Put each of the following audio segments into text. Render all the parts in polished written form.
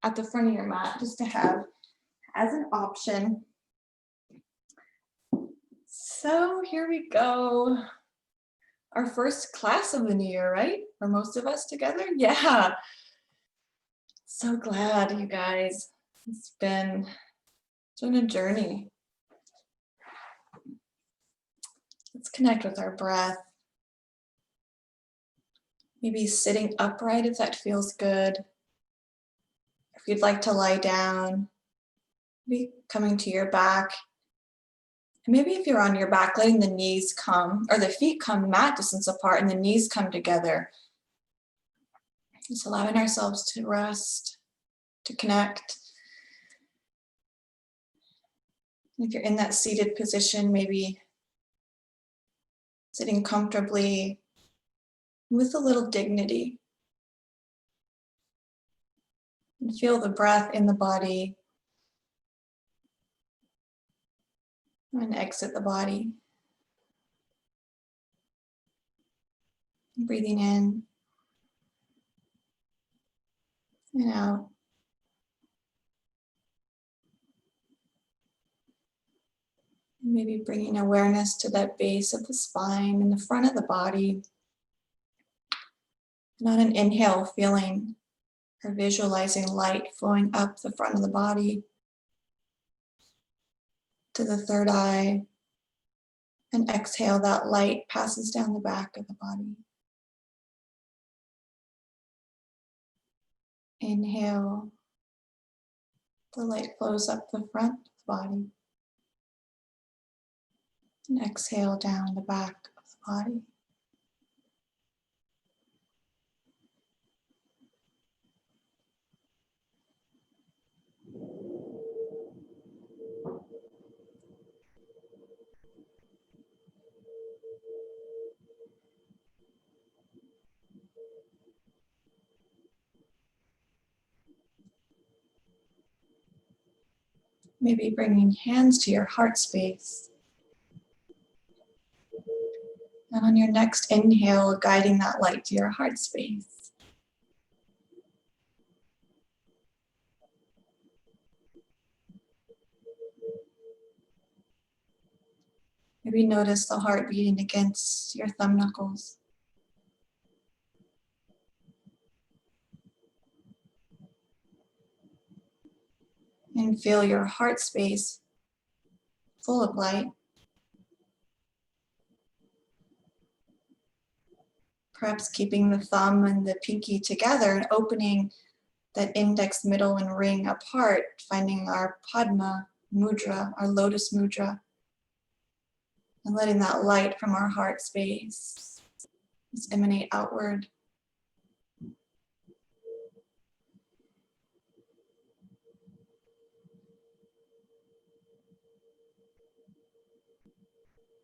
at the front of your mat just to have as an option. So here we go. Our first class of the new year, right? For most of us together. Yeah. So glad, you guys. It's been a journey. Let's connect with our breath. Maybe sitting upright if that feels good. If you'd like to lie down, maybe coming to your back. And maybe if you're on your back, letting the knees come, or the feet come mat distance apart and the knees come together. Just allowing ourselves to rest, to connect. If you're in that seated position, maybe sitting comfortably with a little dignity. And feel the breath in the body. And exit the body. Breathing in and out. Maybe bringing awareness to that base of the spine and the front of the body. And on an inhale, feeling or visualizing light flowing up the front of the body to the third eye. And exhale, that light passes down the back of the body. Inhale, the light flows up the front of the body. And exhale down the back of the body. Maybe bringing hands to your heart space. And on your next inhale, guiding that light to your heart space. Maybe notice the heart beating against your thumb knuckles. And feel your heart space full of light. Perhaps keeping the thumb and the pinky together and opening that index, middle, and ring apart, finding our Padma mudra, our lotus mudra, and letting that light from our heart space just emanate outward.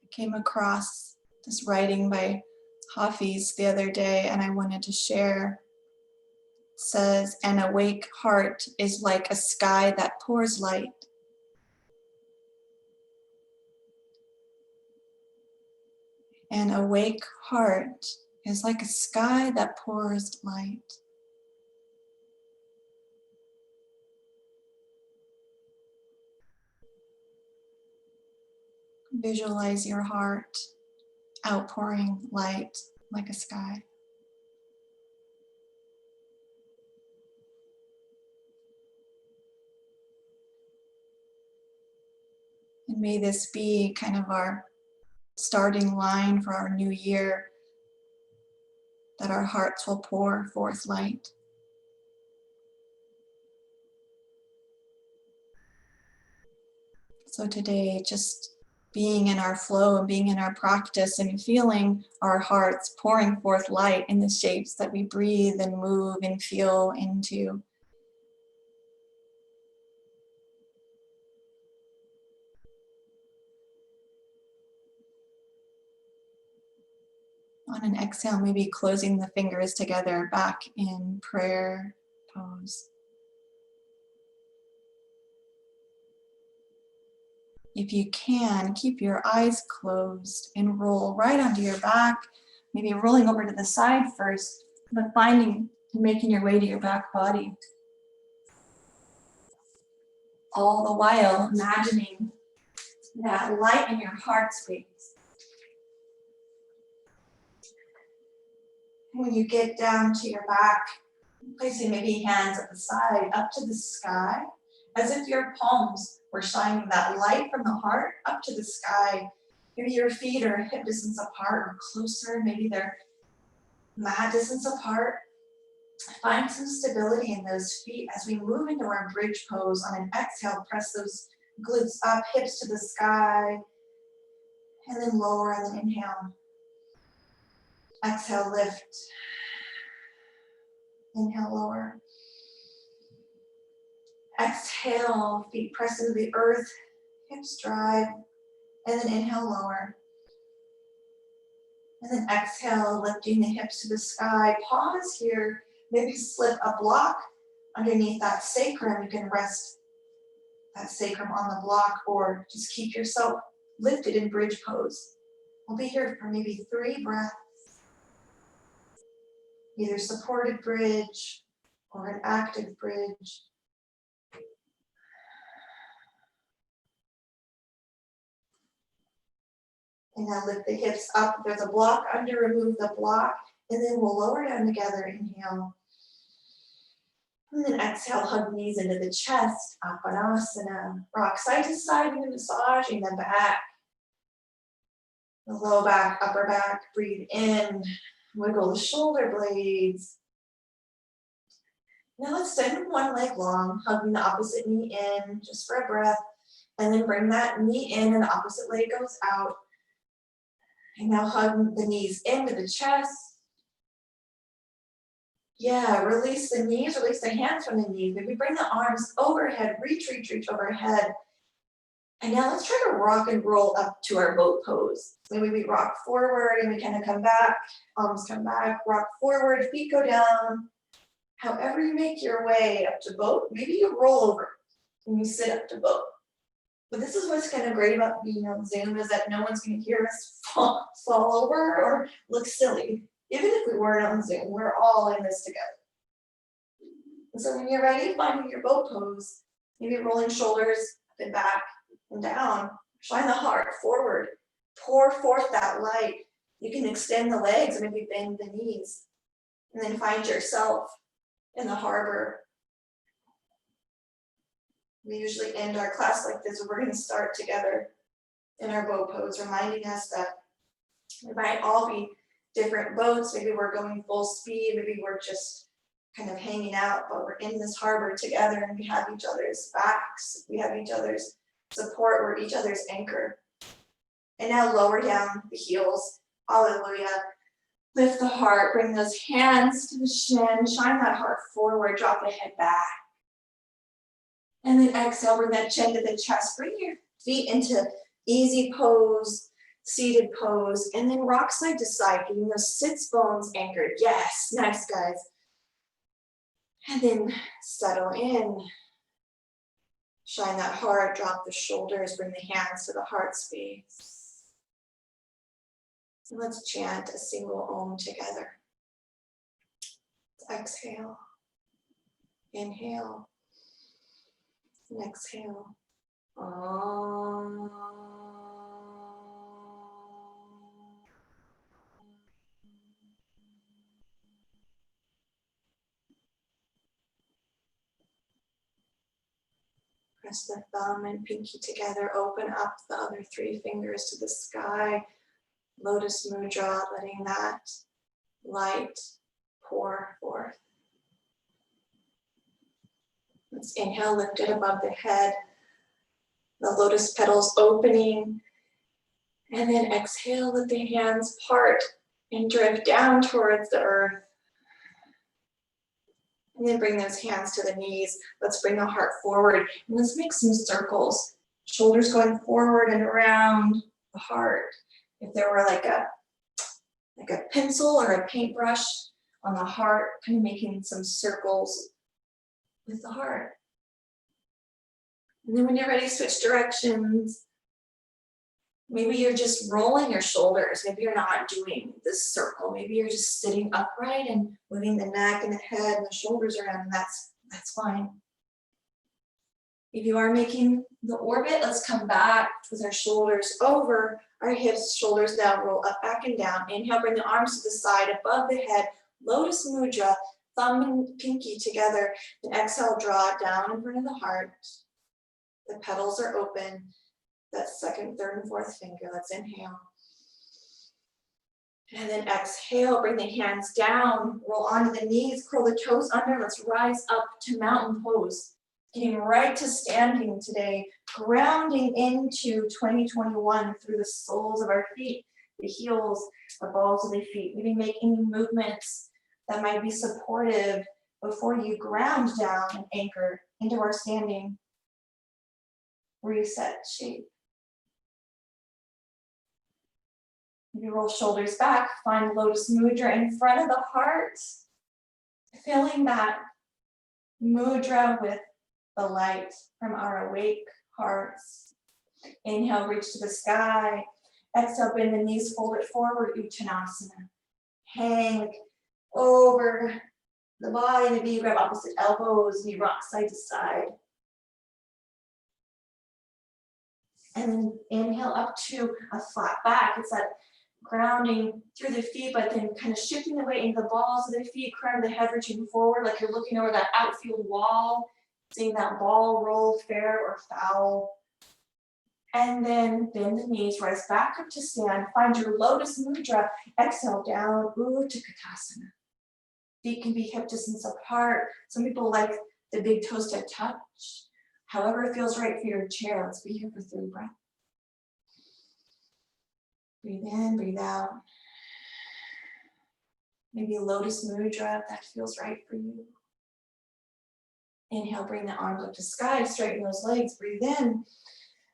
I came across this writing by Hafiz the other day, and I wanted to share. It says, an awake heart is like a sky that pours light. An awake heart is like a sky that pours light. Visualize your heart outpouring light like a sky. And may this be kind of our starting line for our new year, that our hearts will pour forth light. So today, just being in our flow and being in our practice and feeling our hearts pouring forth light in the shapes that we breathe and move and feel into. On an exhale, maybe closing the fingers together back in prayer pose. If you can, keep your eyes closed and roll right onto your back, maybe rolling over to the side first, but finding and making your way to your back body. all the while imagining that light in your heart space. When you get down to your back, placing maybe hands at the side, up to the sky, as if your palms were shining that light from the heart up to the sky. Maybe your feet are hip distance apart or closer, maybe they're mat distance apart. Find some stability in those feet as we move into our bridge pose. On an exhale, press those glutes up, hips to the sky, and then lower, and then inhale. Exhale, lift. Inhale, lower. Exhale, feet press into the earth, hips drive, and then inhale, lower. And then exhale, lifting the hips to the sky. Pause here, maybe slip a block underneath that sacrum. You can rest that sacrum on the block, or just keep yourself lifted in bridge pose. We'll be here for maybe 3 breaths. Either supported bridge or an active bridge. And now lift the hips up. If there's a block under, remove the block. And then we'll lower down together. Inhale. And then exhale, hug knees into the chest. Apanasana. Rock side to side and massaging the back. The low back, upper back. Breathe in. Wiggle the shoulder blades. Now let's stand one leg long, hugging the opposite knee in, just for a breath. And then bring that knee in and the opposite leg goes out. And now hug the knees into the chest. Yeah, release the knees, release the hands from the knees. Maybe bring the arms overhead, reach overhead. And now let's try to rock and roll up to our boat pose. Maybe we rock forward and we kind of come back, arms come back, rock forward, feet go down. However you make your way up to boat, maybe you roll over and you sit up to boat. But this is what's kind of great about being on Zoom, is that no one's going to hear us fall over or look silly. Even if we weren't on Zoom, we're all in this together. And so when you're ready, finding your boat pose, maybe rolling shoulders up and back and down. Shine the heart forward. Pour forth that light. You can extend the legs and maybe bend the knees. And then find yourself in the harbor. We usually end our class like this, where we're going to start together in our boat pose, reminding us that we might all be different boats. Maybe we're going full speed, maybe we're just kind of hanging out, but we're in this harbor together and we have each other's backs, we have each other's support, we're each other's anchor. And now lower down the heels, hallelujah. Lift the heart, bring those hands to the shin, shine that heart forward, drop the head back. And then exhale, bring that chin to the chest, bring your feet into easy pose, seated pose, and then rock side to side, getting those sits bones anchored. Yes, nice guys. And then settle in. Shine that heart, drop the shoulders, bring the hands to the heart space. And let's chant a single Om together. Exhale. Inhale. And exhale. Om. Press the thumb and pinky together. Open up the other 3 fingers to the sky. Lotus Mudra, letting that light pour forth. Let's inhale, lift it above the head. The lotus petals opening. And then exhale, let the hands part and drift down towards the earth. And then bring those hands to the knees. Let's bring the heart forward. And let's make some circles. Shoulders going forward and around the heart. If there were like a pencil or a paintbrush on the heart, kind of making some circles with the heart. And then when you're ready, switch directions. Maybe you're just rolling your shoulders. Maybe you're not doing this circle. Maybe you're just sitting upright and moving the neck and the head and the shoulders around, and that's fine. If you are making the orbit, let's come back with our shoulders over our hips, shoulders now roll up, back and down. Inhale, bring the arms to the side, above the head, lotus mudra, thumb and pinky together. And exhale, draw it down in front of the heart. The petals are open. That's second, third, and fourth finger. Let's inhale. And then exhale, bring the hands down, roll onto the knees, curl the toes under. Let's rise up to mountain pose. Getting right to standing today, grounding into 2021 through the soles of our feet, the heels, the balls of the feet. Maybe make any movements that might be supportive before you ground down and anchor into our standing reset shape. Maybe roll shoulders back, find lotus mudra in front of the heart, filling that mudra with the light from our awake hearts. Inhale, reach to the sky. Exhale, bend the knees, fold it forward, Uttanasana. Hang over the body, maybe you grab opposite elbows, and you rock side to side. And then inhale up to a flat back. It's that grounding through the feet, but then kind of shifting the weight into the balls of the feet, crown of the head reaching forward like you're looking over that outfield wall, seeing that ball roll fair or foul. And then bend the knees, rise back up to stand, find your lotus mudra, exhale down, Uttanasana. Feet can be hip distance apart. Some people like the big toes to touch. However it feels right for your chair. Let's be here for 3 breaths. Breathe in, breathe out. Maybe a lotus mudra if that feels right for you. Inhale, bring the arms up to sky, straighten those legs, breathe in.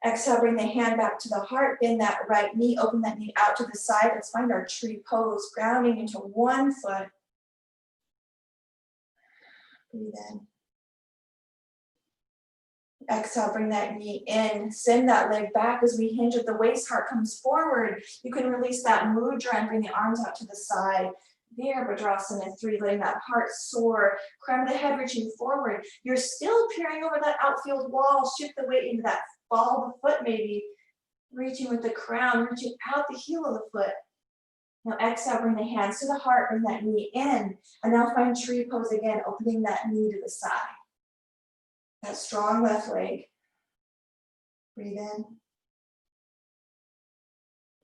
Exhale, bring the hand back to the heart, bend that right knee, open that knee out to the side. Let's find our tree pose, grounding into one foot. Breathe in. Exhale, bring that knee in, send that leg back as we hinge at the waist, heart comes forward. You can release that mudra and bring the arms out to the side. Virabhadrasana 3, letting that heart soar, crown of the head reaching forward. You're still peering over that outfield wall, shift the weight into that ball of the foot maybe, reaching with the crown, reaching out the heel of the foot. Now exhale, bring the hands to the heart, bring that knee in, and now find tree pose again, opening that knee to the side. That strong left leg. Breathe in.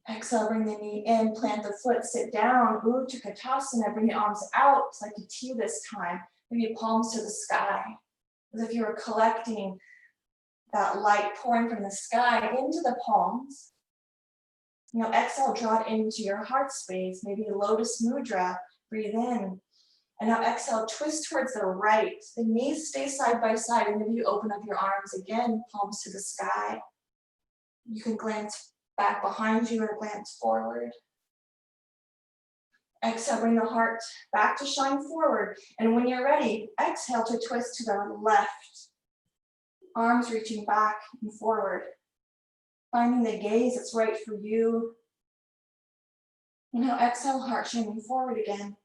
Exhale, bring the knee in, plant the foot, sit down, Uttanasana, bring the arms out. It's like a T this time. Maybe palms to the sky, as if you were collecting that light pouring from the sky into the palms. Now exhale, draw it into your heart space, maybe a lotus mudra. Breathe in. And now exhale, twist towards the right. The knees stay side by side, and maybe you open up your arms again, palms to the sky. You can glance back behind you or glance forward. Exhale, bring the heart back to shine forward. And when you're ready, exhale to twist to the left. Arms reaching back and forward. Finding the gaze that's right for you. And now exhale, heart shining forward again.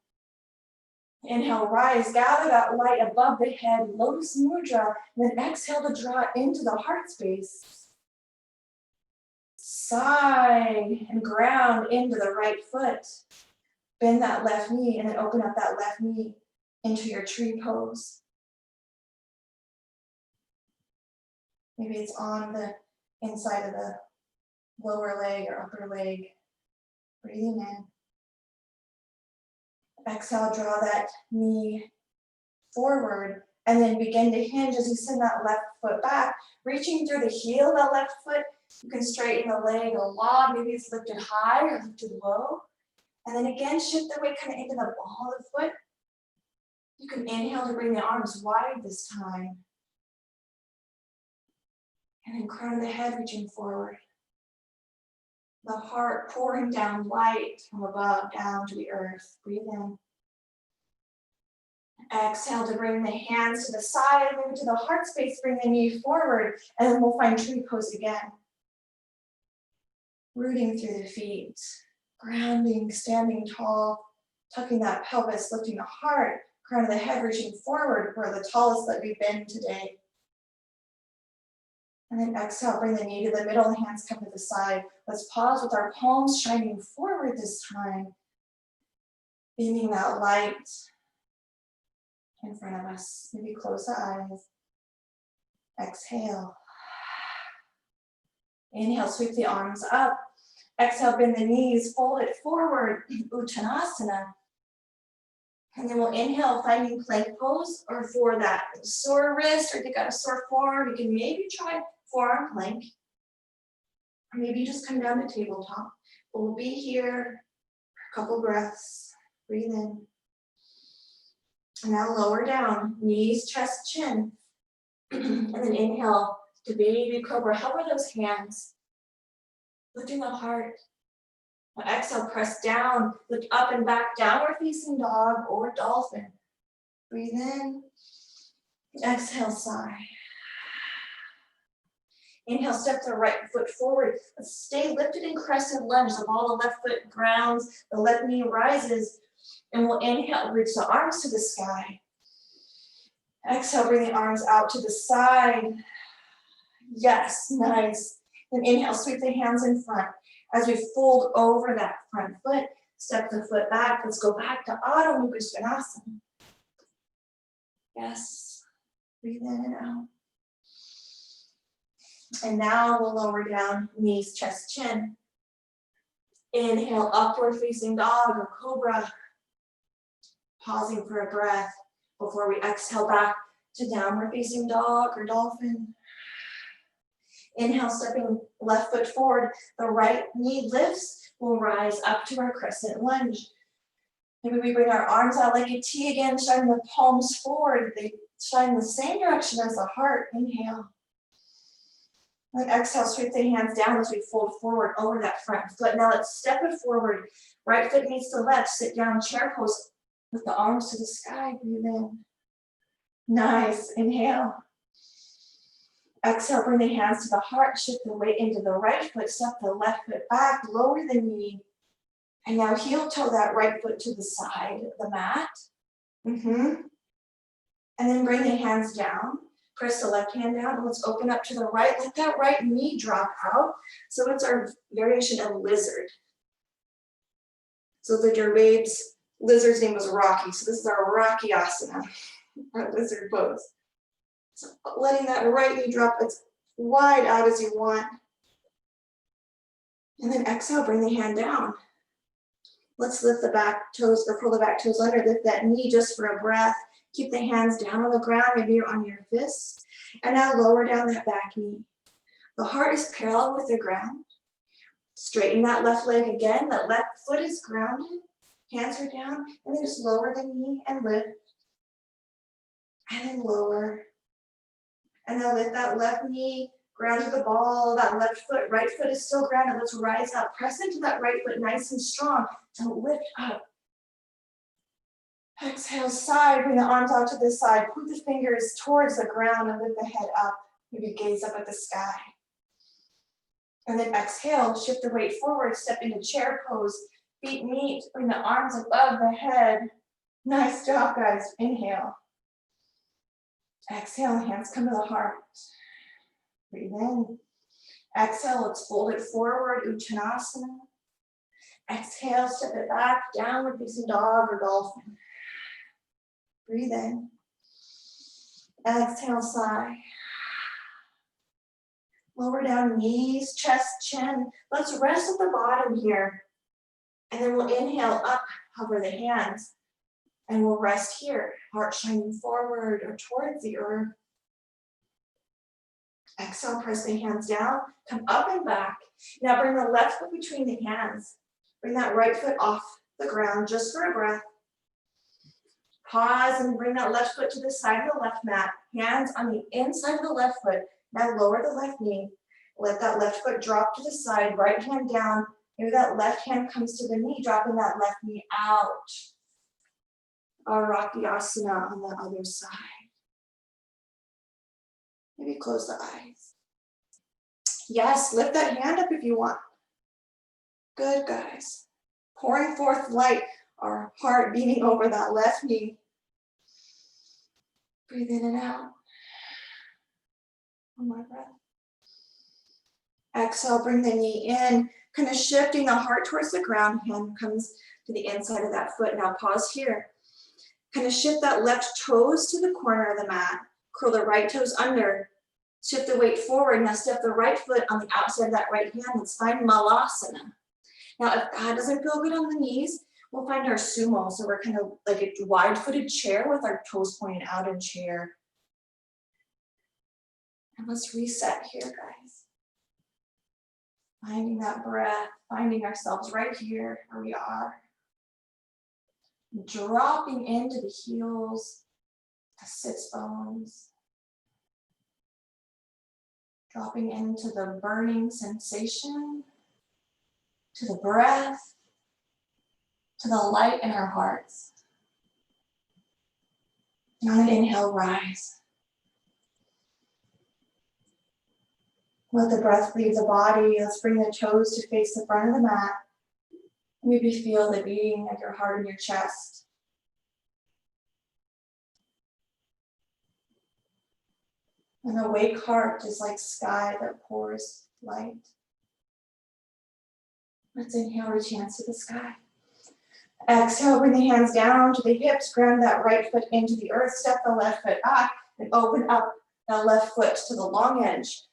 Inhale, rise, gather that light above the head, lotus mudra, and then exhale to draw it into the heart space. Sigh and ground into the right foot. Bend that left knee and then open up that left knee into your tree pose. Maybe it's on the inside of the lower leg or upper leg. Breathing in. Exhale, draw that knee forward and then begin to hinge as you send that left foot back, reaching through the heel of that left foot. You can straighten the leg a lot. Maybe it's lifted high or lifted low. And then again, shift the weight kind of into the ball of the foot. You can inhale to bring the arms wide this time. And then crown of the head reaching forward. The heart pouring down light from above down to the earth. Breathe in. Exhale to bring the hands to the side, move to the heart space, bring the knee forward, and then we'll find tree pose again. Rooting through the feet, grounding, standing tall, tucking that pelvis, lifting the heart, crown of the head reaching forward. We're the tallest that we've been today. And then exhale, bring the knee to the middle, the hands come to the side. Let's pause with our palms shining forward this time, beaming that light in front of us. Maybe close the eyes. Exhale. Inhale, sweep the arms up. Exhale, bend the knees, fold it forward, Uttanasana. And then we'll inhale, finding plank pose, or for that sore wrist, or if you got a sore forearm, you can maybe try forearm plank. Or maybe just come down to tabletop. We'll be here for a couple breaths. Breathe in. And now lower down, knees, chest, chin. And then inhale to baby cobra. Hover those hands, lifting the heart. Now exhale, press down, lift up and back, downward facing dog or dolphin. Breathe in. Exhale, sigh. Inhale, step the right foot forward. Let's stay lifted in crescent lunge. The ball of the left foot grounds, the left knee rises. And we'll inhale, reach the arms to the sky. Exhale, bring the arms out to the side. Yes, nice. Then inhale, sweep the hands in front. As we fold over that front foot, step the foot back. Let's go back to Adho Mukha Svanasana. Yes, breathe in and out. And now we'll lower down, knees, chest, chin. Inhale, upward facing dog or cobra. Pausing for a breath before we exhale back to downward facing dog or dolphin. Inhale, stepping left foot forward, the right knee lifts, we'll rise up to our crescent lunge. Maybe we bring our arms out like a T again, shine the palms forward. They shine the same direction as the heart. Inhale. And exhale, sweep the hands down as we fold forward over that front foot. Now let's step it forward. Right foot meets the left, sit down, chair pose with the arms to the sky. Breathe in. Nice, inhale. Exhale, bring the hands to the heart, shift the weight into the right foot, step the left foot back, lower the knee. And now heel toe that right foot to the side of the mat. And then bring the hands down. Press the left hand down, and let's open up to the right. Let that right knee drop out. So it's our variation of lizard. So the Durbabe's lizard's name was Rocky. So this is our Rocky Asana, our lizard pose. So letting that right knee drop as wide out as you want. And then exhale, bring the hand down. Let's lift the back toes or pull the back toes under, lift that knee just for a breath. Keep the hands down on the ground, maybe you're on your fists. And now lower down that back knee. The heart is parallel with the ground. Straighten that left leg again. That left foot is grounded. Hands are down. And then just lower the knee and lift. And then lower. And then lift that left knee, ground to the ball, that left foot, right foot is still grounded. Let's rise up. Press into that right foot nice and strong to lift up. Exhale, side, bring the arms out to the side. Point the fingers towards the ground and lift the head up. Maybe gaze up at the sky. And then exhale, shift the weight forward, step into chair pose. Feet meet, bring the arms above the head. Nice job, guys. Inhale. Exhale, hands come to the heart. Breathe in. Exhale, let's fold it forward, Uttanasana. Exhale, step it back, downward facing dog or dolphin. Breathe in. Exhale, sigh. Lower down, knees, chest, chin. Let's rest at the bottom here. And then we'll inhale up, hover the hands. And we'll rest here, heart shining forward or towards the earth. Exhale, press the hands down, come up and back. Now bring the left foot between the hands. Bring that right foot off the ground just for a breath. Pause and bring that left foot to the side of the left mat. Hands on the inside of the left foot. Now lower the left knee. Let that left foot drop to the side, right hand down. Maybe that left hand comes to the knee, dropping that left knee out. Our Rocky Asana on the other side. Maybe close the eyes. Yes, lift that hand up if you want. Good, guys. Pouring forth light, our heart beating over that left knee. Breathe in and out. One more breath. Exhale, bring the knee in, kind of shifting the heart towards the ground. Hand comes to the inside of that foot. Now pause here. Kind of shift that left toes to the corner of the mat. Curl the right toes under. Shift the weight forward. Now step the right foot on the outside of that right hand. Let's find Malasana. Now, if that doesn't feel good on the knees, we'll find our sumo. So we're kind of like a wide-footed chair with our toes pointing out in chair. And let's reset here, guys. Finding that breath, finding ourselves right here where we are. Dropping into the heels, the sits bones. Dropping into the burning sensation, to the breath, to the light in our hearts. And on an inhale, rise. Let the breath leave the body. Let's bring the toes to face the front of the mat. Maybe feel the beating of your heart in your chest. An awake heart is like sky that pours light. Let's inhale, reach hands to the sky. Exhale, bring the hands down to the hips, ground that right foot into the earth, step the left foot back, and open up that left foot to the long edge.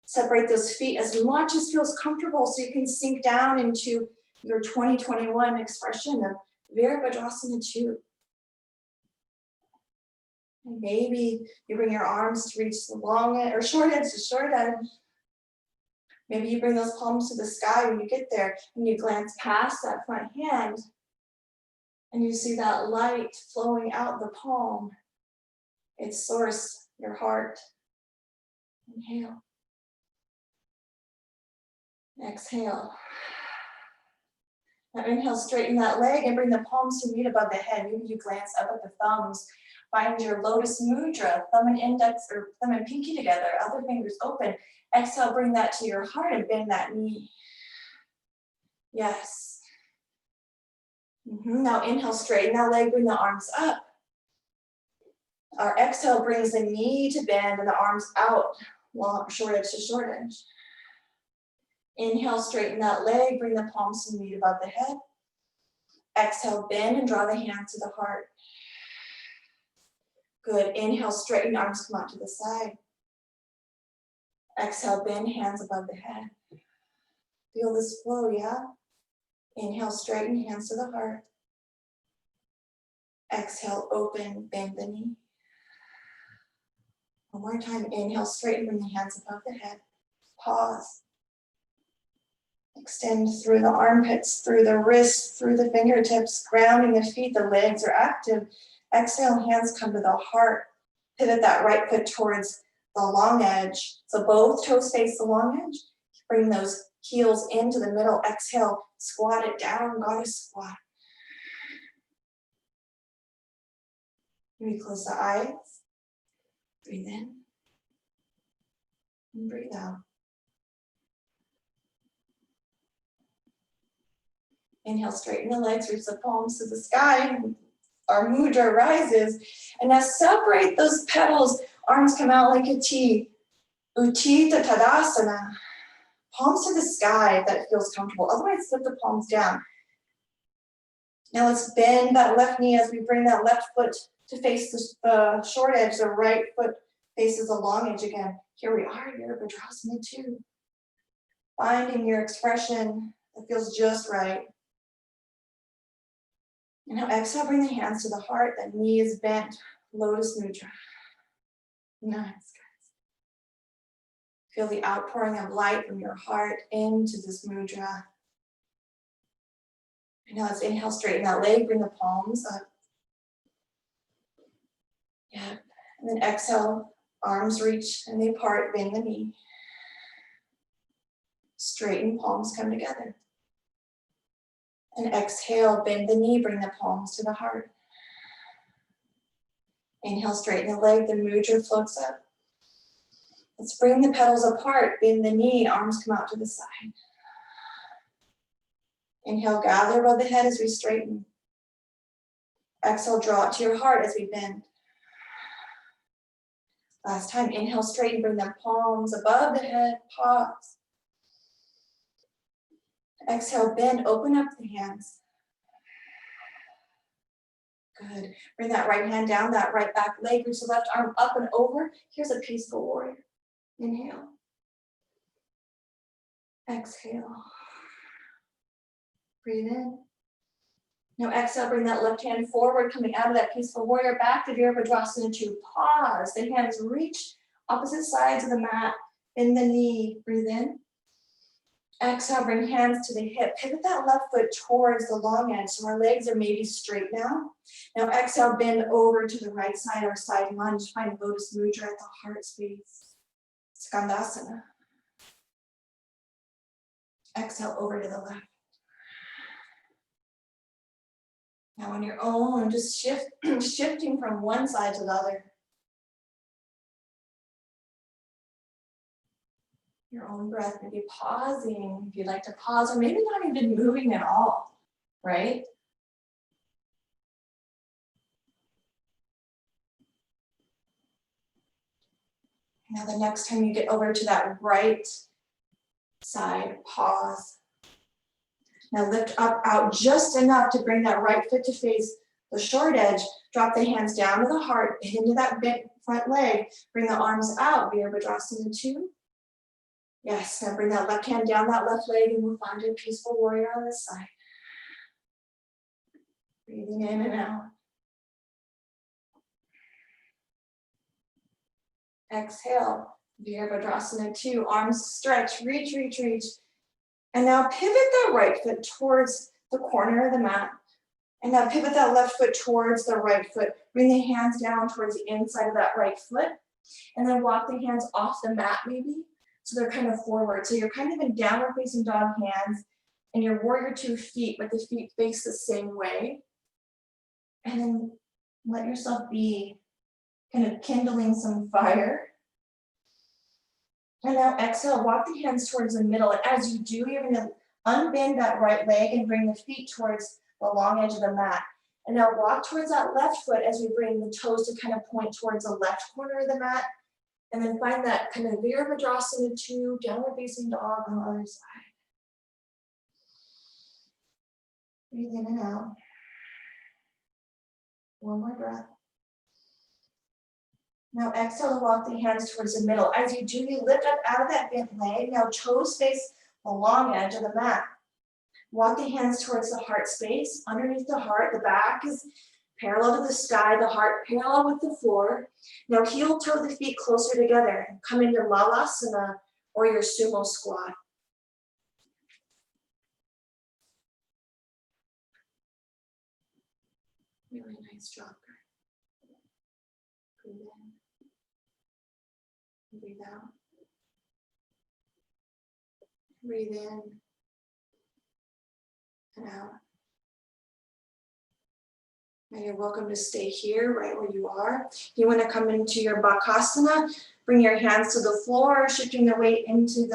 Separate those feet as much as feels comfortable so you can sink down into your 2021 expression of Virabhadrasana 2. And maybe you bring your arms to reach the long edge or short edge to short edge. Maybe you bring those palms to the sky when you get there and you glance past that front hand and you see that light flowing out the palm. Its source, your heart. Inhale. Exhale. Now inhale, straighten that leg and bring the palms to meet above the head. Maybe you glance up at the thumbs. Find your lotus mudra, thumb and index or thumb and pinky together, other fingers open. Exhale, bring that to your heart and bend that knee. Yes. Now inhale, straighten that leg, bring the arms up. Our exhale brings the knee to bend and the arms out, long, short edge to short edge. Inhale, straighten that leg, bring the palms to meet above the head. Exhale, bend and draw the hands to the heart. Good. Inhale, straighten, arms come out to the side. Exhale, bend, hands above the head. Feel this flow, yeah? Inhale, straighten, hands to the heart. Exhale, open, bend the knee. One more time. Inhale, straighten, bring the hands above the head. Pause. Extend through the armpits, through the wrists, through the fingertips, grounding the feet, the legs are active. Exhale, hands come to the heart. Pivot that right foot towards the long edge. So both toes face the long edge. Bring those heels into the middle. Exhale, squat it down, goddess squat. Maybe close the eyes. Breathe in. And breathe out. Inhale, straighten the legs, reach the palms to the sky. Our mudra rises. And now separate those petals. Arms come out like a T. Utthita Tadasana. Palms to the sky if that feels comfortable. Otherwise, slip the palms down. Now let's bend that left knee as we bring that left foot to face the short edge. The right foot faces the long edge again. Here we are, Virabhadrasana 2. Finding your expression that feels just right. And now exhale, bring the hands to the heart. That knee is bent. Lotus mudra. Nice, guys. Feel the outpouring of light from your heart into this mudra. And now let's inhale, straighten that leg, bring the palms up. Yeah. And then exhale, arms reach and they part, bend the knee. Straighten, palms come together. And exhale, bend the knee, bring the palms to the heart. Inhale, straighten the leg, the mudra floats up. Let's bring the petals apart, bend the knee, arms come out to the side. Inhale, gather above the head as we straighten. Exhale, draw it to your heart as we bend. Last time, inhale, straighten, bring the palms above the head, pause. Exhale, bend, open up the hands. Good. Bring that right hand down, that right back leg, reach the left arm up and over. Here's a peaceful warrior. Inhale. Exhale. Breathe in. Now exhale, bring that left hand forward, coming out of that peaceful warrior, back to Virabhadrasana 2. Pause. The hands reach opposite sides of the mat, in the knee. Breathe in. Exhale, bring hands to the hip. Pivot that left foot towards the long edge, so our legs are maybe straight now. Now exhale, bend over to the right side, our side lunge. Find Lotus Mudra at the heart space. Skandasana. Exhale, over to the left. Now on your own, just shifting from one side to the other. Your own breath, maybe pausing if you'd like to pause, or maybe not even moving at all, right? Now the next time you get over to that right side, pause. Now lift up out just enough to bring that right foot to face the short edge. Drop the hands down to the heart, bend into that bent front leg. Bring the arms out, Virabhadrasana 2. Yes, now bring that left hand down that left leg and we'll find a peaceful warrior on this side. Breathing in and out. Exhale, Virabhadrasana 2. Arms stretch, reach, reach, reach. And now pivot that right foot towards the corner of the mat. And now pivot that left foot towards the right foot. Bring the hands down towards the inside of that right foot. And then walk the hands off the mat maybe. So they're kind of forward. So you're kind of in downward facing dog hands and your warrior 2 feet, but the feet face the same way. And then let yourself be kind of kindling some fire. And now exhale, walk the hands towards the middle. And as you do, you're going to unbend that right leg and bring the feet towards the long edge of the mat. And now walk towards that left foot as we bring the toes to kind of point towards the left corner of the mat. And then find that kind of Virabhadrasana 2, downward facing dog on the other side. Breathe in and out. One more breath. Now exhale and walk the hands towards the middle. As you do, you lift up out of that bent leg. Now toes face the long edge of the mat. Walk the hands towards the heart space. Underneath the heart, the back is parallel to the sky, the heart parallel with the floor. Now heel toe the feet closer together and come into Malasana or your sumo squat. Really nice job. Breathe in. Breathe out. Breathe in and out. Now you're welcome to stay here right where you are. You want to come into your Bakasana, bring your hands to the floor, shifting the weight into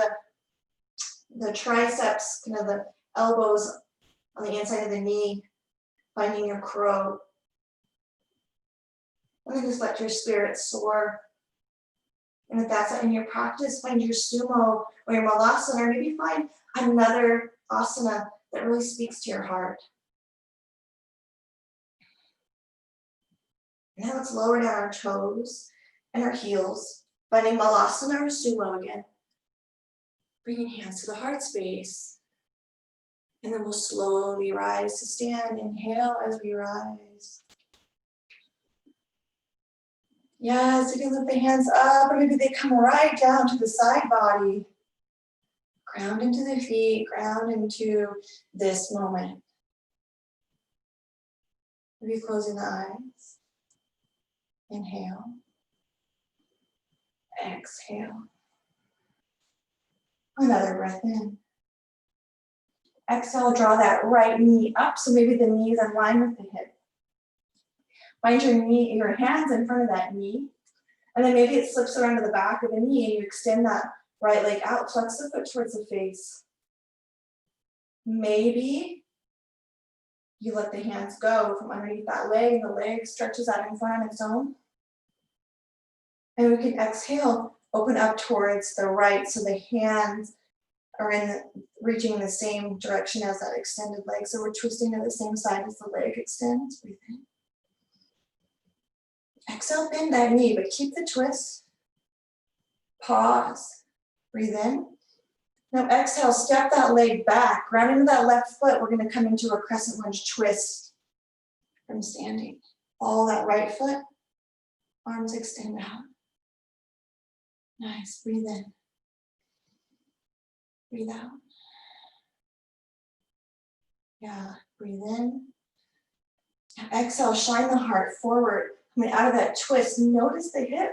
the triceps, kind of the elbows on the inside of the knee, finding your crow. And then just let your spirit soar. And if that's in your practice, find your sumo or your malasana, or maybe find another asana that really speaks to your heart. Now let's lower down our toes and our heels, finding malasana or sumo again. Bringing hands to the heart space. And then we'll slowly rise to stand. Inhale as we rise. Yes, you can lift the hands up, or maybe they come right down to the side body. Ground into the feet, ground into this moment. Maybe closing the eyes. Inhale. Exhale. Another breath in. Exhale, draw that right knee up, so maybe the knee is in line with the hip. Find your hands in front of that knee, and then maybe it slips around to the back of the knee and you extend that right leg out, flex the foot towards the face. Maybe you let the hands go from underneath that leg and the leg stretches out in front on its own. And we can exhale, open up towards the right, so the hands are reaching the same direction as that extended leg. So we're twisting to the same side as the leg extends. Breathe in. Exhale, bend that knee, but keep the twist. Pause. Breathe in. Now exhale, step that leg back. Ground into that left foot. We're going to come into a crescent lunge twist from standing. Follow that right foot. Arms extend out. Nice. Breathe in. Breathe out. Yeah. Breathe in. Now exhale, shine the heart forward. Coming out of that twist, notice the hip.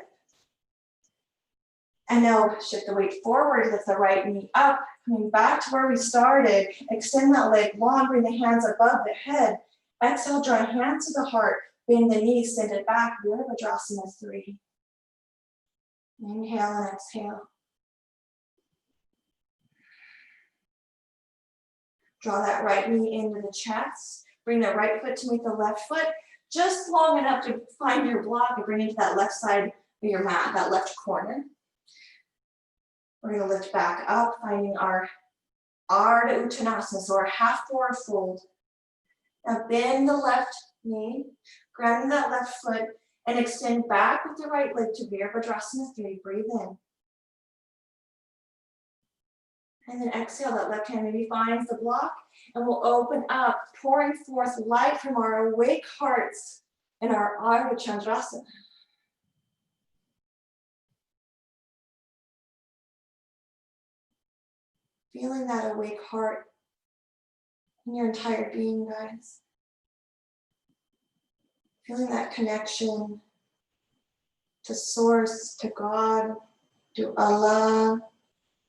And now shift the weight forward, lift the right knee up, coming back to where we started. Extend that leg long, bring the hands above the head. Exhale, draw hands to the heart, bend the knees, send it back, Virabhadrasana 3. Inhale and exhale. Draw that right knee into the chest. Bring the right foot to meet the left foot, just long enough to find your block and bring it to that left side of your mat, that left corner. We're going to lift back up, finding our Ardha Uttanasana, so our half forward fold. Now bend the left knee, ground that left foot, and extend back with the right leg to Virabhadrasana 3. Breathe in. And then exhale, that left hand maybe finds the block, and we'll open up, pouring forth light from our awake hearts in our Ardha Chandrasana. Feeling that awake heart in your entire being, guys. Feeling that connection to Source, to God, to Allah,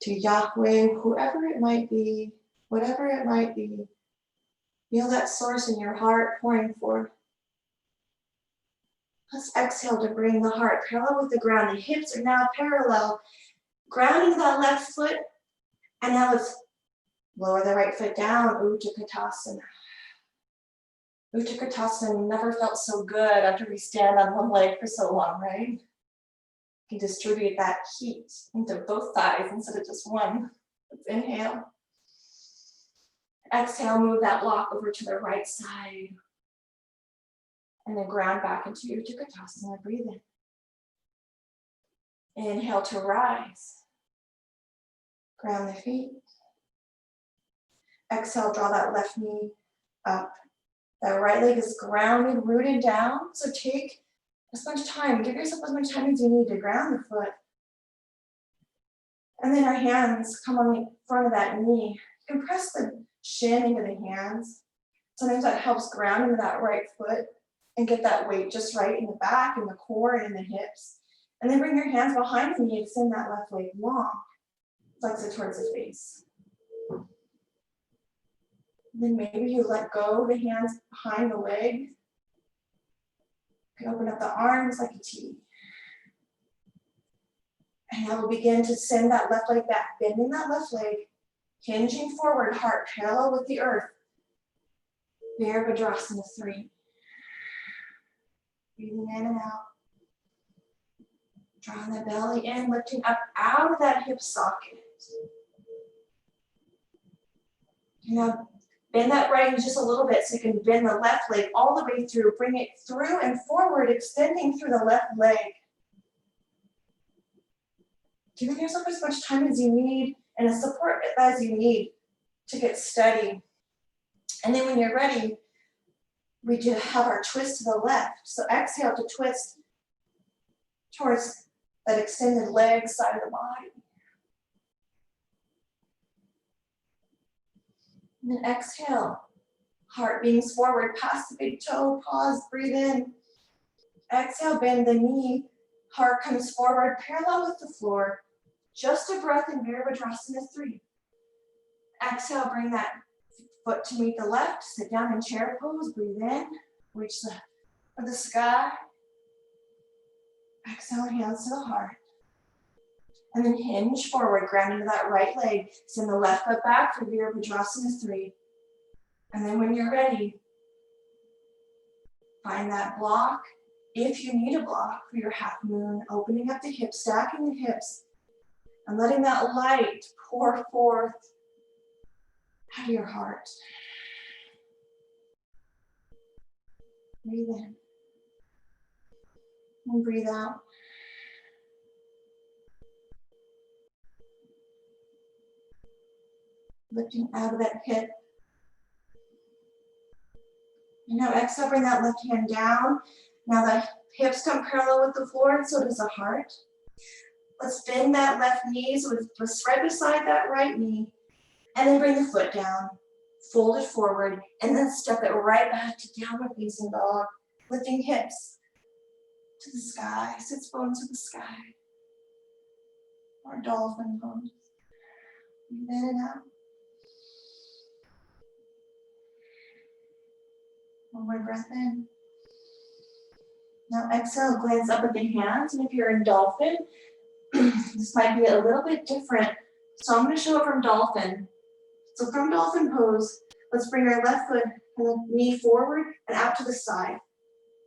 to Yahweh, whoever it might be, whatever it might be. Feel that Source in your heart pouring forth. Let's exhale to bring the heart parallel with the ground. The hips are now parallel. Grounding that left foot. And now let's lower the right foot down, Utkatasana. Utkatasana never felt so good after we stand on one leg for so long, right? You can distribute that heat into both thighs instead of just one. Let's inhale. Exhale, move that block over to the right side. And then ground back into Utkatasana. Breathe in. Inhale to rise. Ground the feet. Exhale, draw that left knee up. That right leg is grounded, rooted down. So take as much time, give yourself as much time as you need to ground the foot. And then our hands come on the front of that knee. You can press the shin into the hands. Sometimes that helps ground into that right foot and get that weight just right in the back, in the core, and in the hips. And then bring your hands behind the knee, extend that left leg long. Flex it towards the face. And then maybe you let go the hands behind the leg. You can open up the arms like a T. And now we'll begin to send that left leg back, bending that left leg, hinging forward, heart parallel with the earth. Virabhadrasana 3. Breathing in and out. Drawing the belly in, lifting up out of that hip socket. Now, bend that right knee just a little bit so you can bend the left leg all the way through. Bring it through and forward, extending through the left leg. Giving yourself as much time as you need and as support as you need to get steady. And then when you're ready, we do have our twist to the left. So exhale to twist towards that extended leg side of the body. And then exhale, heart beams forward, past the big toe, pause, breathe in. Exhale, bend the knee, heart comes forward, parallel with the floor. Just a breath in Virabhadrasana 3. Exhale, bring that foot to meet the left, sit down in chair pose, breathe in, reach the sky. Exhale, hands to the heart. And then hinge forward, ground into that right leg. Send the left foot back for Virabhadrasana 3. And then when you're ready, find that block. If you need a block for your half moon, opening up the hips, stacking the hips. And letting that light pour forth out of your heart. Breathe in. And breathe out. Lifting out of that hip. And now exhale, bring that left hand down. Now the hips come parallel with the floor, and so does the heart. Let's bend that left knee so it's right beside that right knee. And then bring the foot down. Fold it forward, and then step it right back to downward facing dog. Lifting hips to the sky, sits bones to the sky. Or dolphin pose. Breathe in and out. One more breath in. Now exhale, glance up at the hands, and if you're in dolphin, this might be a little bit different. So I'm going to show it from dolphin. So from dolphin pose, let's bring our left foot and the knee forward and out to the side.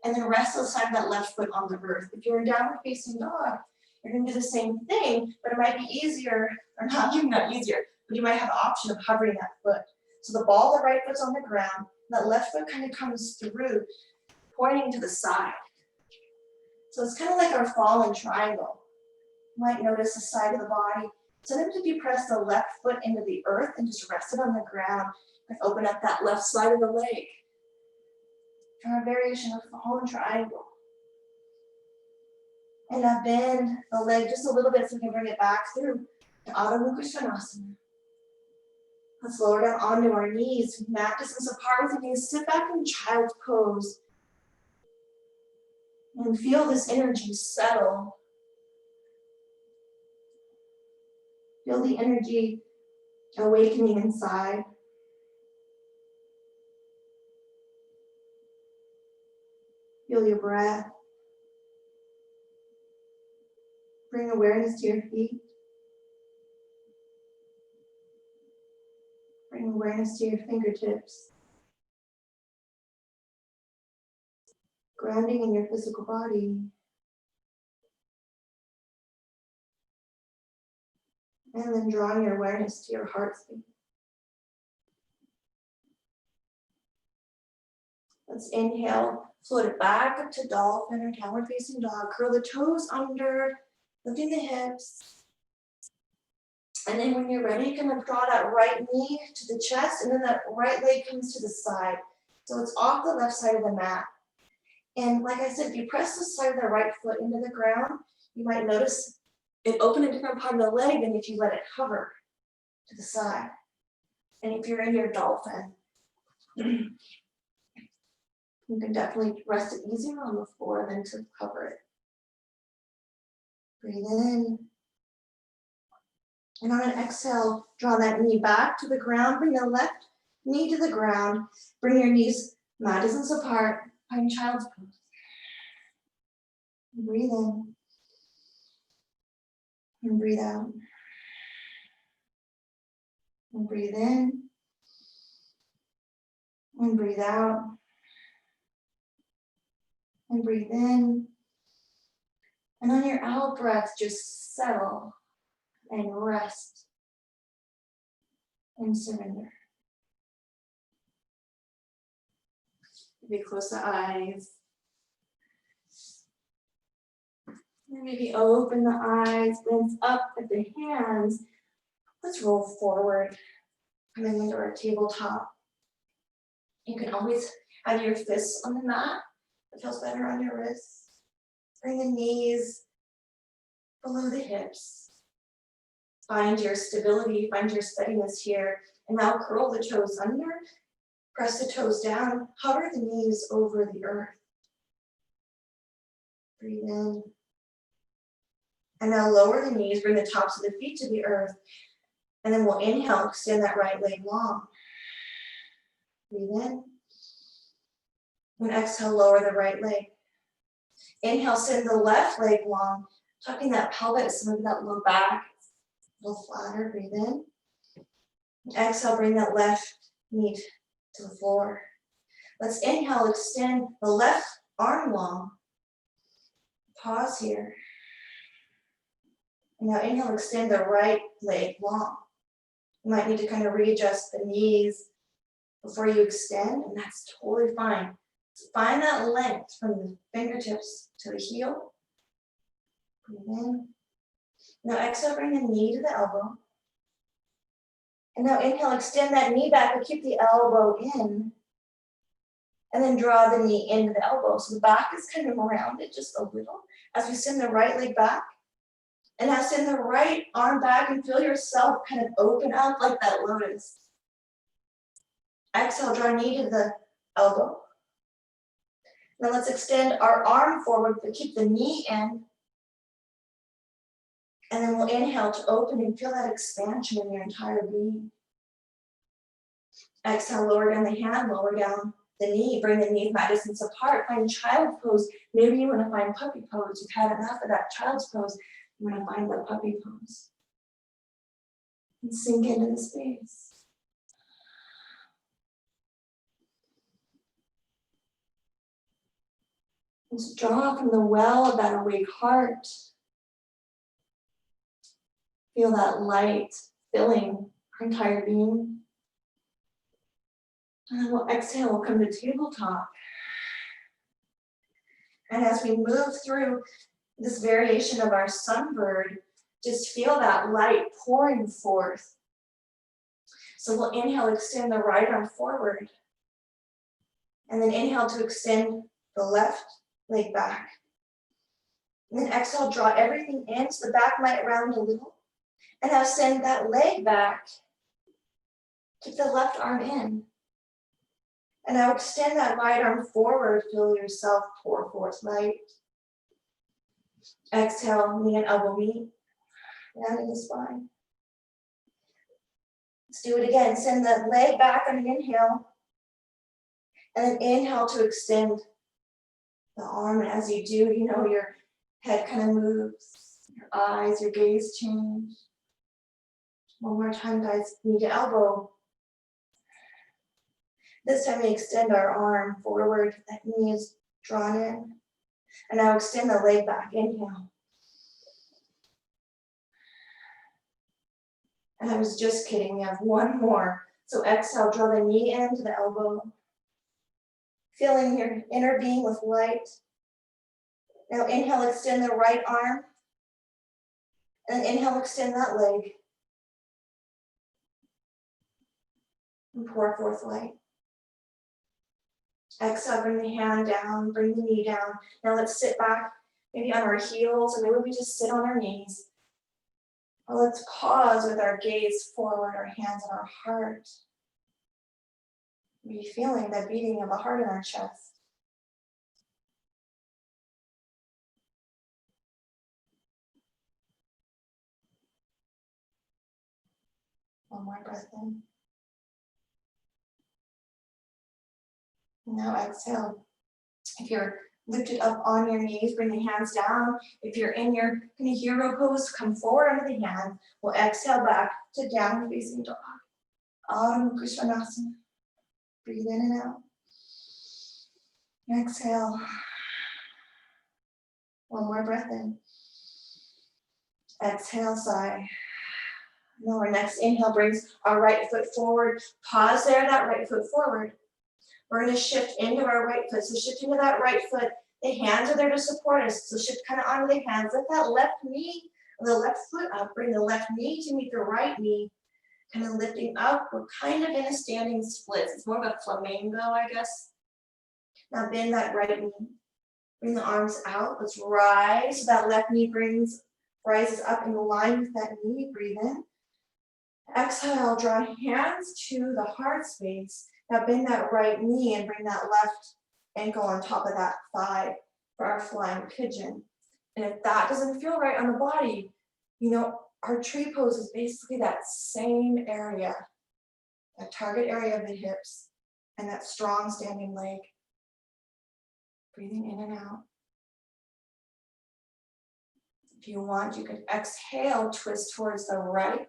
And then rest the side of that left foot on the earth. If you're in downward facing dog, you're going to do the same thing, but it might be easier, or not easier, but you might have the option of hovering that foot. So the ball of the right foot's on the ground, that left foot kind of comes through, pointing to the side. So it's kind of like our fallen triangle. You might notice the side of the body. Sometimes if you press the left foot into the earth and just rest it on the ground, and open up that left side of the leg. From a variation of fallen triangle. And now bend the leg just a little bit so we can bring it back through to Adho Mukha Svanasana. Let's lower down onto our knees, mat distance apart with the knees, sit back in child's pose. And feel this energy settle. Feel the energy awakening inside. Feel your breath. Bring awareness to your feet. Bring awareness to your fingertips. Grounding in your physical body. And then drawing your awareness to your heart space. Let's inhale, float it back up to dolphin or downward facing dog. Curl the toes under, lifting the hips. And then when you're ready, you can draw that right knee to the chest, and then that right leg comes to the side. So it's off the left side of the mat. And like I said, if you press the side of the right foot into the ground, you might notice it open a different part of the leg than if you let it hover to the side. And if you're in your dolphin, you can definitely rest it easier on the floor than to hover it. Breathe in. And on an exhale, draw that knee back to the ground. Bring the left knee to the ground. Bring your knees mat distance apart. Find child's pose. Breathe in. And breathe out. And breathe in. And breathe out. And breathe in. And on your out breath, just settle and rest and surrender. Maybe close the eyes. And maybe open the eyes, glance up at the hands. Let's roll forward, coming into our tabletop. You can always have your fists on the mat. It feels better on your wrists. Bring the knees below the hips. Find your stability, find your steadiness here. And now curl the toes under, press the toes down, hover the knees over the earth. Breathe in. And now lower the knees, bring the tops of the feet to the earth. And then we'll inhale, extend that right leg long. Breathe in. And exhale, lower the right leg. Inhale, send the left leg long, tucking that pelvis, moving that low back. A little flatter, breathe in. And exhale, bring that left knee to the floor. Let's inhale, extend the left arm long. Pause here. Now inhale, extend the right leg long. You might need to kind of readjust the knees before you extend, and that's totally fine. So find that length from the fingertips to the heel. Breathe in. Now exhale, bring the knee to the elbow. And now inhale, extend that knee back, but keep the elbow in. And then draw the knee into the elbow. So the back is kind of rounded just a little as we send the right leg back. And now send the right arm back and feel yourself kind of open up like that lotus. Exhale, draw knee to the elbow. Now let's extend our arm forward, but keep the knee in. And then we'll inhale to open and feel that expansion in your entire being. Exhale, lower down the hand, lower down the knee, bring the knees back distance apart, find child's pose. Maybe you want to find puppy pose. You've had enough of that child's pose. You want to find the puppy pose. And sink into the space. Let's draw from the well of that awake heart. Feel that light filling our entire being. And then we'll exhale, we'll come to tabletop. And as we move through this variation of our sunbird, just feel that light pouring forth. So we'll inhale, extend the right arm forward. And then inhale to extend the left leg back. And then exhale, draw everything in so the back might round a little. And now send that leg back. Keep the left arm in. And now extend that right arm forward. Feel yourself pour forth light. Exhale, knee and elbow meet. Down in the spine. Let's do it again. Send the leg back on an inhale. And then inhale to extend the arm. And as you do, you know your head kind of moves. Your eyes, your gaze change. One more time, guys. Knee to elbow. This time we extend our arm forward. That knee is drawn in. And now extend the leg back. Inhale. And I was just kidding. We have one more. So exhale, draw the knee into the elbow. Feeling your inner being with light. Now inhale, extend the right arm. And inhale, extend that leg. And pour forth light. Exhale, bring the hand down, bring the knee down. Now let's sit back, maybe on our heels, or maybe we just sit on our knees. Or let's pause with our gaze forward, our hands on our heart. Maybe feeling that beating of the heart in our chest. One more breath in. Now exhale. If you're lifted up on your knees, bring the hands down. If you're in your kind of hero pose, come forward under the hand. We'll exhale back to down facing dog. Ardha Mukha. Breathe in and out. Exhale. One more breath in. Exhale, sigh. Now our next inhale brings our right foot forward. Pause there, that right foot forward. We're going to shift into our right foot. So shift into that right foot. The hands are there to support us. So shift kind of onto the hands. Let that left knee, the left foot up. Bring the left knee to meet the right knee. Kind of lifting up. We're kind of in a standing split. It's more of a flamingo, I guess. Now bend that right knee. Bring the arms out. Let's rise. So that left knee rises up in line with that knee. Breathe in. Exhale, draw hands to the heart space. Now bend that right knee and bring that left ankle on top of that thigh for our flying pigeon. And if that doesn't feel right on the body, you know, our tree pose is basically that same area, that target area of the hips and that strong standing leg. Breathing in and out. If you want, you could exhale, twist towards the right.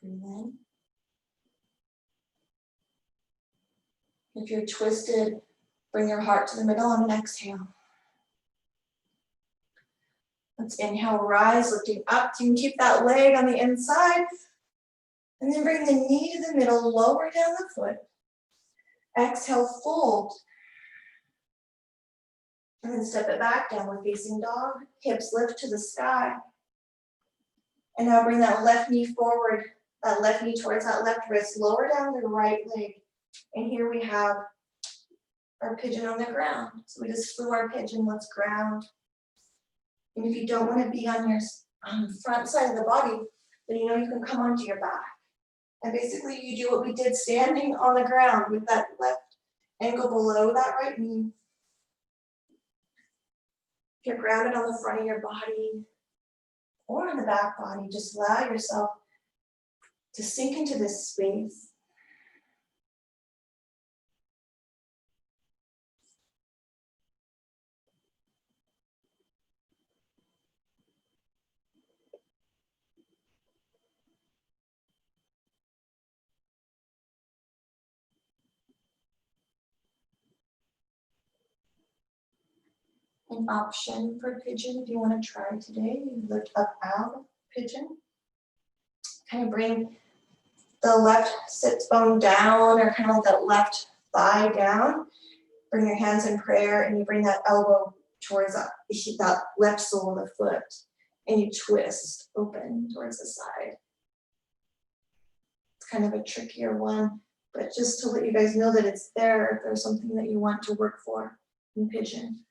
Breathe in. If you're twisted, bring your heart to the middle on an exhale. Let's inhale, rise, lifting up. You can keep that leg on the inside. And then bring the knee to the middle, lower down the foot. Exhale, fold. And then step it back, downward facing dog. Hips lift to the sky. And now bring that left knee forward, that left knee towards that left wrist. Lower down the right leg. And here we have our pigeon on the ground. So we just flew our pigeon, let's ground. And if you don't want to be on your front side of the body, then you know you can come onto your back. And basically you do what we did standing on the ground with that left ankle below that right knee. If you're grounded on the front of your body or on the back body, just allow yourself to sink into this space. An option for pigeon, if you want to try today, you lift up out of pigeon. Kind of bring the left sits bone down, or kind of like that left thigh down. Bring your hands in prayer and you bring that elbow towards that left sole of the foot. And you twist open towards the side. It's kind of a trickier one, but just to let you guys know that it's there if there's something that you want to work for in pigeon.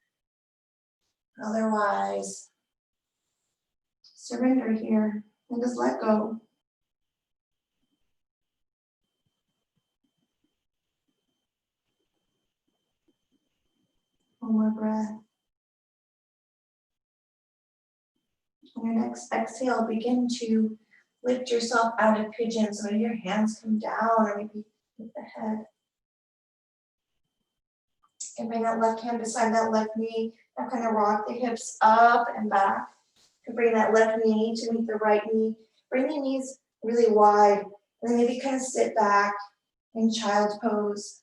Otherwise, surrender here and just let go. One more breath. On your next exhale, begin to lift yourself out of pigeon. So maybe your hands come down or maybe with the head. And bring that left hand beside that left knee. Now kind of rock the hips up and back. And bring that left knee to meet the right knee. Bring the knees really wide. And then maybe kind of sit back in child's pose.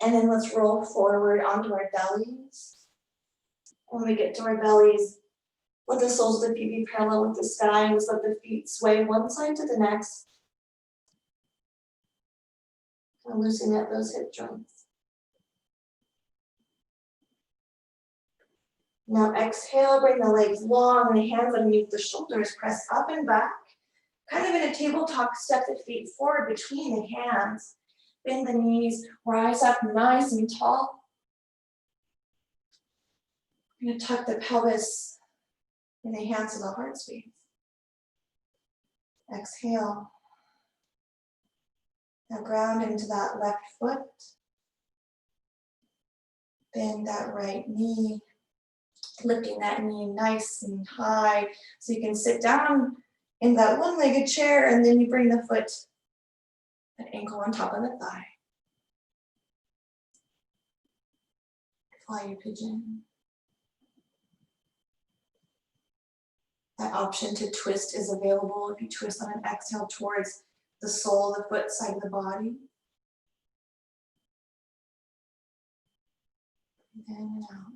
And then let's roll forward onto our bellies. When we get to our bellies, let the soles of the feet be parallel with the sky, and just let the feet sway one side to the next. And loosen up those hip joints. Now exhale, bring the legs long and the hands underneath the shoulders, press up and back. Kind of in a tabletop, step the feet forward between the hands. Bend the knees, rise up nice and tall. I'm going to tuck the pelvis in the hands of the heart space. Exhale. Now ground into that left foot. Bend that right knee. Lifting that knee nice and high so you can sit down in that one-legged chair, and then you bring the foot, that ankle on top of the thigh. Fly your pigeon. That option to twist is available if you twist on an exhale towards the sole of the foot, side of the body. In and out.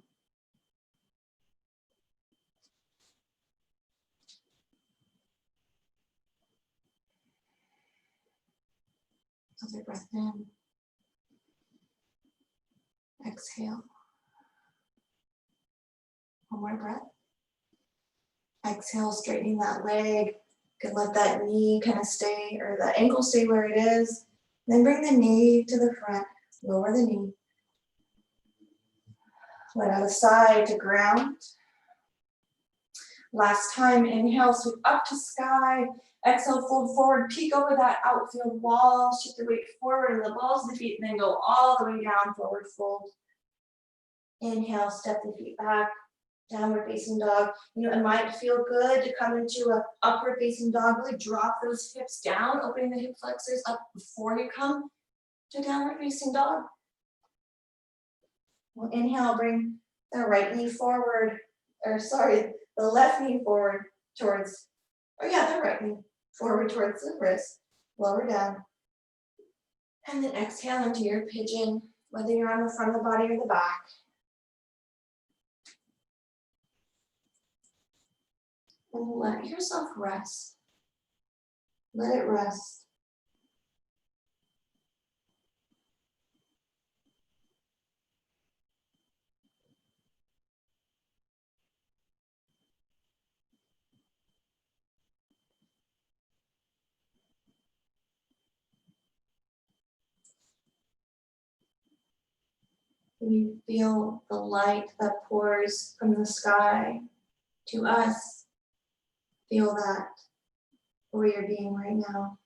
Another breath in. Exhale. One more breath. Exhale, straightening that leg. You can let that knee kind of stay, or the ankle stay where it is. Then bring the knee to the front. Lower the knee. Let out a sigh to ground. Last time, inhale, sweep up to sky. Exhale, fold forward, peek over that outfield wall. Shift the weight forward in the balls of the feet, and then go all the way down, forward fold. Inhale, step the feet back, downward facing dog. You know, it might feel good to come into an upward facing dog. Really drop those hips down, opening the hip flexors up before you come to downward facing dog. We'll inhale, bring the right knee forward, the left knee forward towards, the right knee forward towards the wrist, lower down. And then exhale into your pigeon, whether you're on the front of the body or the back. And let yourself rest. Let it rest. We feel the light that pours from the sky to us. Feel that where you're being right now.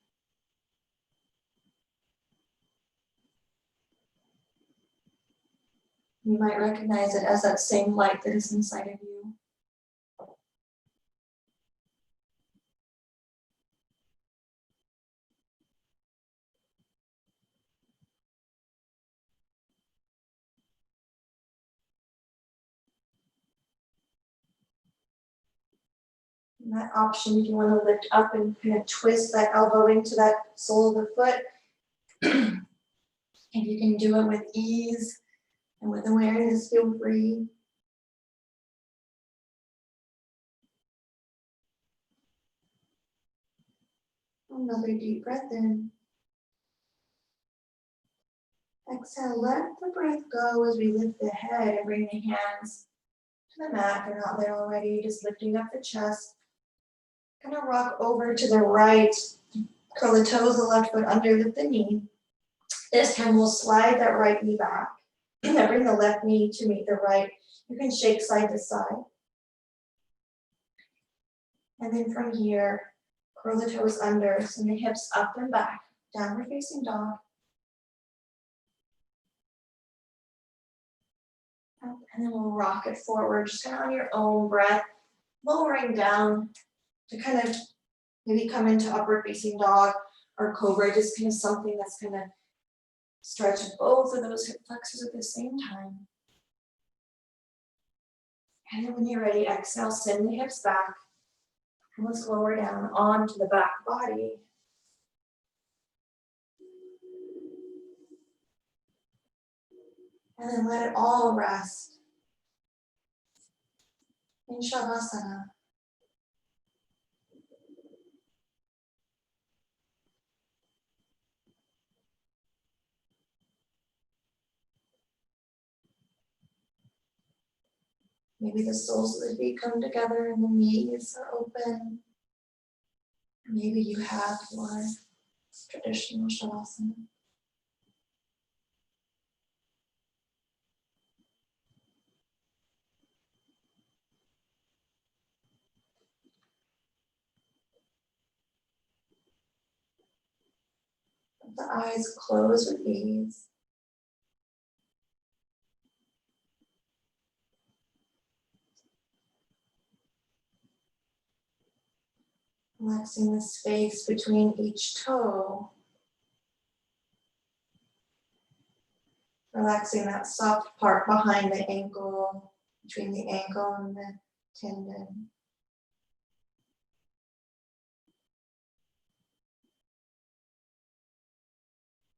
You might recognize it as that same light that is inside of you. And that option, if you want to lift up and kind of twist that elbow into that sole of the foot, if you can do it with ease and with awareness, feel free. Another deep breath in. Exhale, let the breath go as we lift the head and bring the hands to the mat. If you're not there already, just lifting up the chest. Kind of rock over to the right, curl the toes of the left foot under, lift the knee. This time we'll slide that right knee back. And then bring the left knee to meet the right. You can shake side to side. And then from here, curl the toes under, send the hips up and back, downward facing dog. Up, and then we'll rock it forward, just kind of on your own breath, lowering down to kind of maybe come into upward facing dog or cobra, just kind of something that's going to stretch both of those hip flexors at the same time. And then when you're ready, exhale, send the hips back. And let's lower down onto the back body. And then let it all rest in Shavasana. Maybe the soles of the feet come together and the knees are open. Maybe you have your traditional Shavasana. Let the eyes close with ease. Relaxing the space between each toe. Relaxing that soft part behind the ankle, between the ankle and the tendon.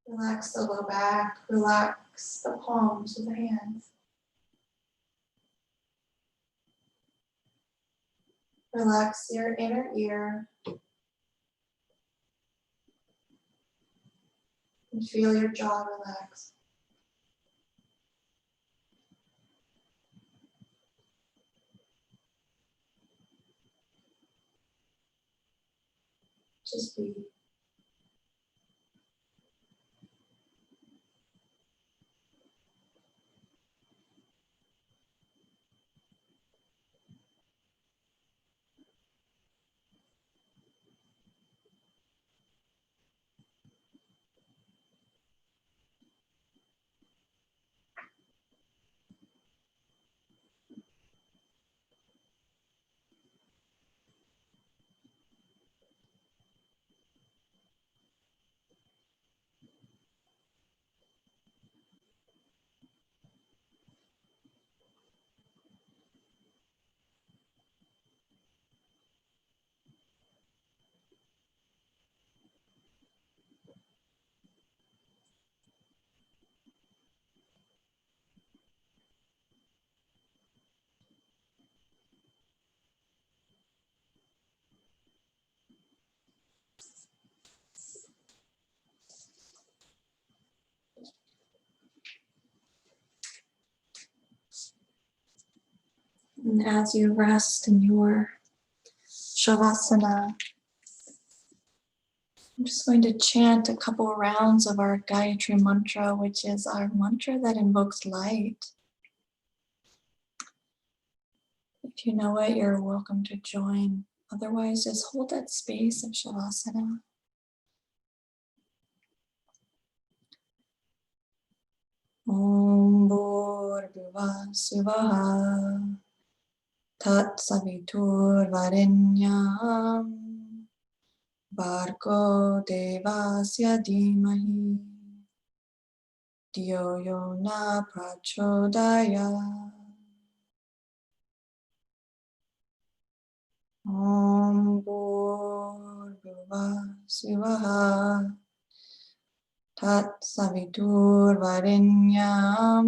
Relax the low back, relax the palms of the hands. Relax your inner ear. And feel your jaw relax. Just be. And as you rest in your Shavasana, I'm just going to chant a couple rounds of our Gayatri mantra, which is our mantra that invokes light. If you know it, you're welcome to join. Otherwise, just hold that space of Shavasana. Om Bhurбhuva Svaha Tat Savitur Varenyam Bhargo Devasya Dhimahi Dhiyo Yo Na Prachodaya. Om Bhurбhuva Svaha Tat Savitur Varenyam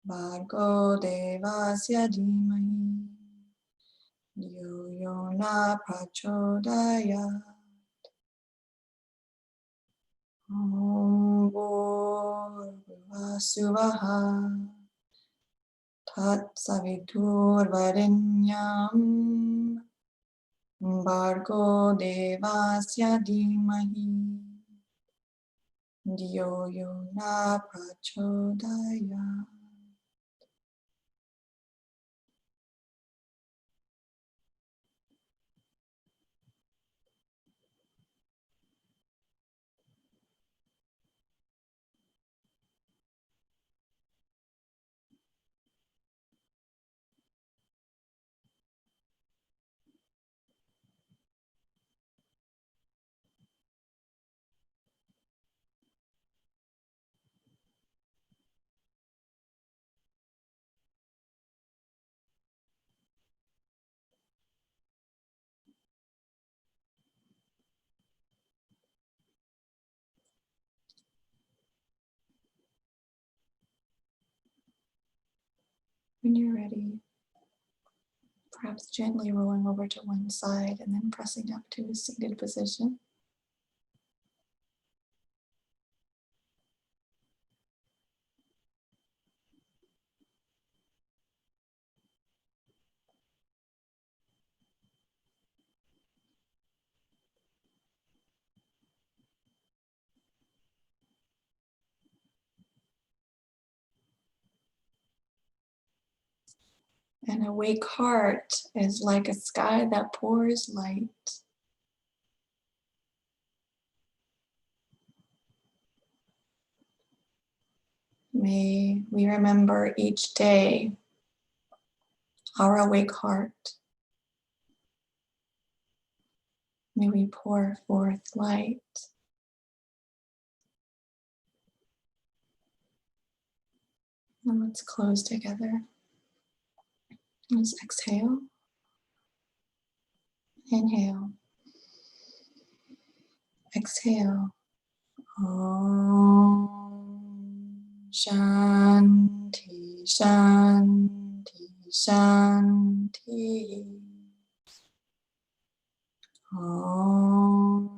Bhargo Devasya Dhimahi Dhiyo Yo Na Prachodaya. Om Bhurбhuva Svaha Tat Savitur Varenyam Bhargo Devasya Dhimahi Dhiyo Yo Na Prachodaya. When you're ready, perhaps gently rolling over to one side and then pressing up to a seated position. An awake heart is like a sky that pours light. May we remember each day our awake heart. May we pour forth light. And let's close together. Let's exhale, inhale, exhale. Om Shanti, Shanti, Shanti. Om.